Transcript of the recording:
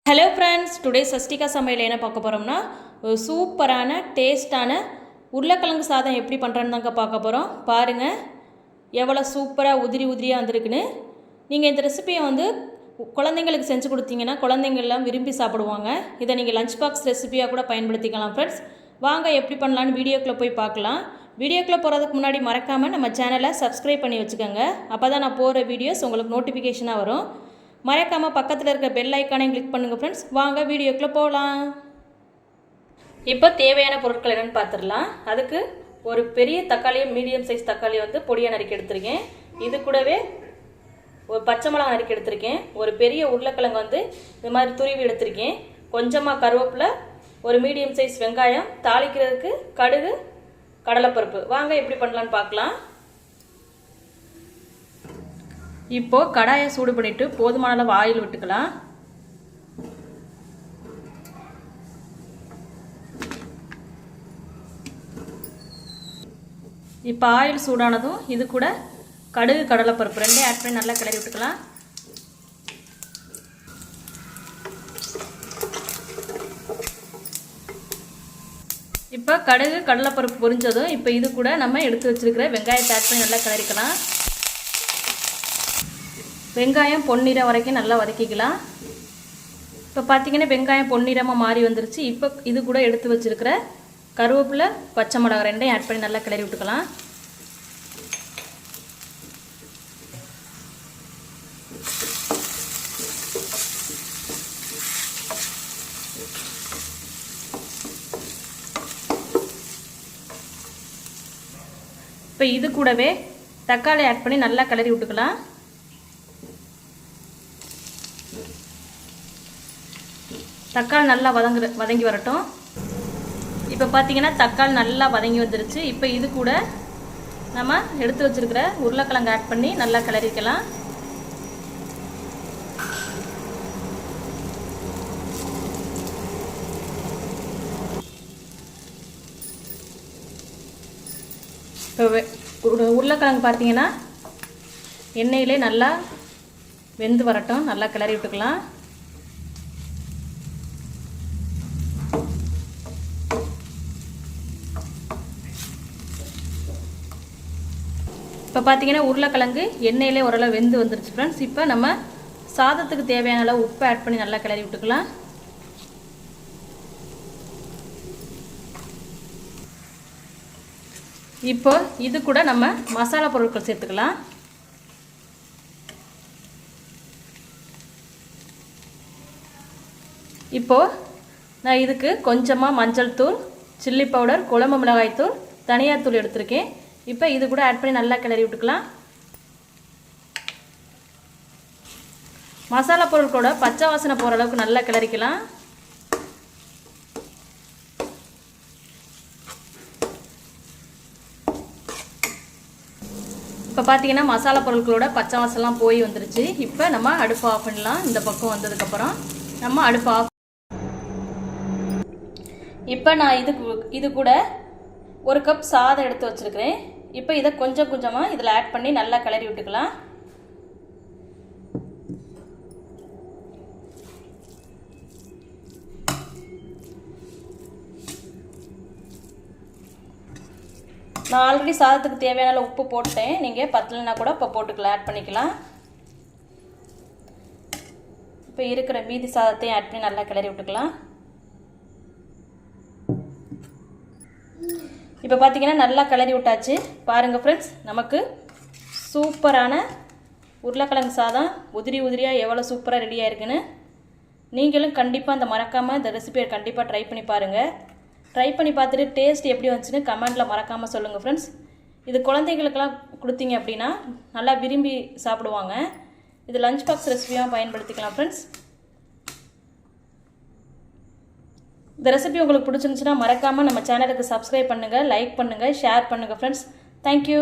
Hello friends, today Shashtika சமையல் என்ன பார்க்க போகிறோம்னா சூப்பரான டேஸ்டான உருளைக்கிழங்கு சாதம் எப்படி பண்ணுறேன்னு தாங்க பார்க்க போகிறோம். பாருங்கள் எவ்வளோ சூப்பராக உதிரியாக வந்திருக்குன்னு. நீங்கள் இந்த ரெசிபியை குழந்தைங்களுக்கு செஞ்சு கொடுத்தீங்கன்னா குழந்தைங்கள்லாம் விரும்பி சாப்பிடுவாங்க. இதை நீங்கள் லஞ்ச் பாக்ஸ் ரெசிபியாக கூட பயன்படுத்திக்கலாம். ஃப்ரெண்ட்ஸ், வாங்க எப்படி பண்ணலான்னு வீடியோக்குள்ளே போய் பார்க்கலாம். வீடியோக்குள்ளே போகிறதுக்கு முன்னாடி மறக்காமல் நம்ம சேனலை சப்ஸ்கிரைப் பண்ணி வச்சுக்கோங்க. அப்போ தான் நான் போகிற வீடியோஸ் உங்களுக்கு நோட்டிஃபிகேஷனாக வரும். மறக்காமல் பக்கத்தில் இருக்க பெல் ஐக்கானையும் கிளிக் பண்ணுங்கள். ஃப்ரெண்ட்ஸ், வாங்க வீடியோக்குள்ளே போகலாம். இப்போ தேவையான பொருட்கள் என்னென்னு பார்த்துடலாம். அதுக்கு ஒரு பெரிய தக்காளியை, மீடியம் சைஸ் தக்காளியை பொடியாக நறுக்கி எடுத்திருக்கேன். இது கூடவே ஒரு பச்சை மிளகா நறுக்கி எடுத்திருக்கேன். ஒரு பெரிய உருளைக்கிழங்கு இது மாதிரி துருவி எடுத்திருக்கேன். கொஞ்சமாக கருவேப்பிலை, ஒரு மீடியம் சைஸ் வெங்காயம், தாளிக்கிறதுக்கு கடுகு, கடலைப்பருப்பு. வாங்க எப்படி பண்ணலான்னு பார்க்கலாம். இப்போது கடாயை சூடு பண்ணிவிட்டு போதுமான அளவு ஆயில் விட்டுக்கலாம். இப்போ ஆயில் சூடானதும் இது கூட கடுகு, கடலைப்பருப்பு ரெண்டையும் ஆட் பண்ணி நல்லா கிளறி விட்டுக்கலாம். இப்போ கடுகு, கடலைப்பருப்பு பொரிஞ்சதும் இப்போ இது கூட நம்ம எடுத்து வச்சிருக்கிற வெங்காயத்தை ஆட் பண்ணி நல்லா கிளறிக்கலாம். வெங்காயம் பொன்னிறம் வரைக்கும் நல்லா வதக்கிக்கலாம். இப்போ பார்த்தீங்கன்னா வெங்காயம் பொன்னிறமாக மாறி வந்துருச்சு. இப்போ இது கூட எடுத்து வச்சுருக்கிற கருவேப்பிலை, பச்சை மிளகா ரெண்டையும் ஆட் பண்ணி நல்லா கிளறி விட்டுக்கலாம். இப்போ இது கூடவே தக்காளி ஆட் பண்ணி நல்லா கிளறி விட்டுக்கலாம். தக்காளி நல்லா வதங்கி வரட்டும். இப்போ பார்த்தீங்கன்னா தக்காளி நல்லா வதங்கி வந்துருச்சு. இப்போ இது கூட நம்ம எடுத்து வச்சிருக்கிற உருளைக்கிழங்கு ஆட் பண்ணி நல்லா கிளறிக்கலாம். இப்போ உருளைக்கிழங்கு பார்த்தீங்கன்னா எண்ணெயிலே நல்லா வெந்து வரட்டும். நல்லா கிளறி விட்டுக்கலாம். இப்போ பார்த்தீங்கன்னா உருளைக்கிழங்கு எண்ணெயிலே ஓரளவு வெந்து வந்துருச்சு. ஃப்ரெண்ட்ஸ், இப்போ நம்ம சாதத்துக்கு தேவையான அளவு உப்பு ஆட் பண்ணி நல்லா கிளறி விட்டுக்கலாம். இப்போ இது கூட நம்ம மசாலா பொருட்கள் சேர்த்துக்கலாம். இப்போது நான் இதுக்கு கொஞ்சமாக மஞ்சள் தூள், சில்லி பவுடர், குழம்பு மிளகாய் தூள், தனியாத்தூள் எடுத்திருக்கேன். இப்போ இது கூட ஆட் பண்ணி நல்லா கிளறி விட்டுக்கலாம். மசாலா பொருட்களோட பச்சை வாசனை போகிற அளவுக்கு நல்லா கிளறிக்கலாம். இப்போ பார்த்தீங்கன்னா மசாலா பொருட்களோட பச்சை வாசனைலாம் போய் வந்துருச்சு. இப்போ நம்ம அடுப்பு ஆஃப் பண்ணலாம். இந்த பக்கம் வந்ததுக்கப்புறம் நம்ம அடுப்பு ஆஃப். இப்போ நான் இது கூட ஒரு கப் சாதம் எடுத்து வச்சுருக்கிறேன். இப்போ இதை கொஞ்சம் கொஞ்சமாக இதில் ஆட் பண்ணி நல்லா கிளறி விட்டுக்கலாம். நான் ஆல்ரெடி சாதத்துக்கு தேவையான உப்பு போட்டேன். நீங்கள் பத்தலைன்னா கூட இப்போ போட்டுக்கலாம், ஆட் பண்ணிக்கலாம். இப்போ இருக்கிற மீதி சாதத்தையும் ஆட் பண்ணி நல்லா கிளறி விட்டுக்கலாம். இப்போ பார்த்தீங்கன்னா நல்லா கிளறி விட்டாச்சு. பாருங்கள் ஃப்ரெண்ட்ஸ், நமக்கு சூப்பரான உருளைக்கிழங்கு சாதம் உதிரியாக எவ்வளோ சூப்பராக ரெடியாக இருக்குன்னு. நீங்களும் கண்டிப்பாக மறக்காமல் இந்த ரெசிபியை கண்டிப்பாக ட்ரை பண்ணி பாருங்கள். ட்ரை பண்ணி பார்த்துட்டு டேஸ்ட் எப்படி வந்துச்சுன்னு கமெண்ட்டில் மறக்காமல் சொல்லுங்கள் ஃப்ரெண்ட்ஸ். இது குழந்தைங்களுக்கெல்லாம் கொடுத்தீங்க அப்படின்னா நல்லா விரும்பி சாப்பிடுவாங்க. இது லஞ்ச் பாக்ஸ் ரெசிபியாக பயன்படுத்திக்கலாம் ஃப்ரெண்ட்ஸ். இந்த ரெசிபி உங்களுக்கு பிடிச்சிருந்துச்சுன்னா மறக்காமல் நம்ம சேனலுக்கு சப்ஸ்கிரைப் பண்ணுங்கள், லைக் பண்ணுங்கள், ஷேர் பண்ணுங்கள் ஃப்ரெண்ட்ஸ். தேங்க்யூ.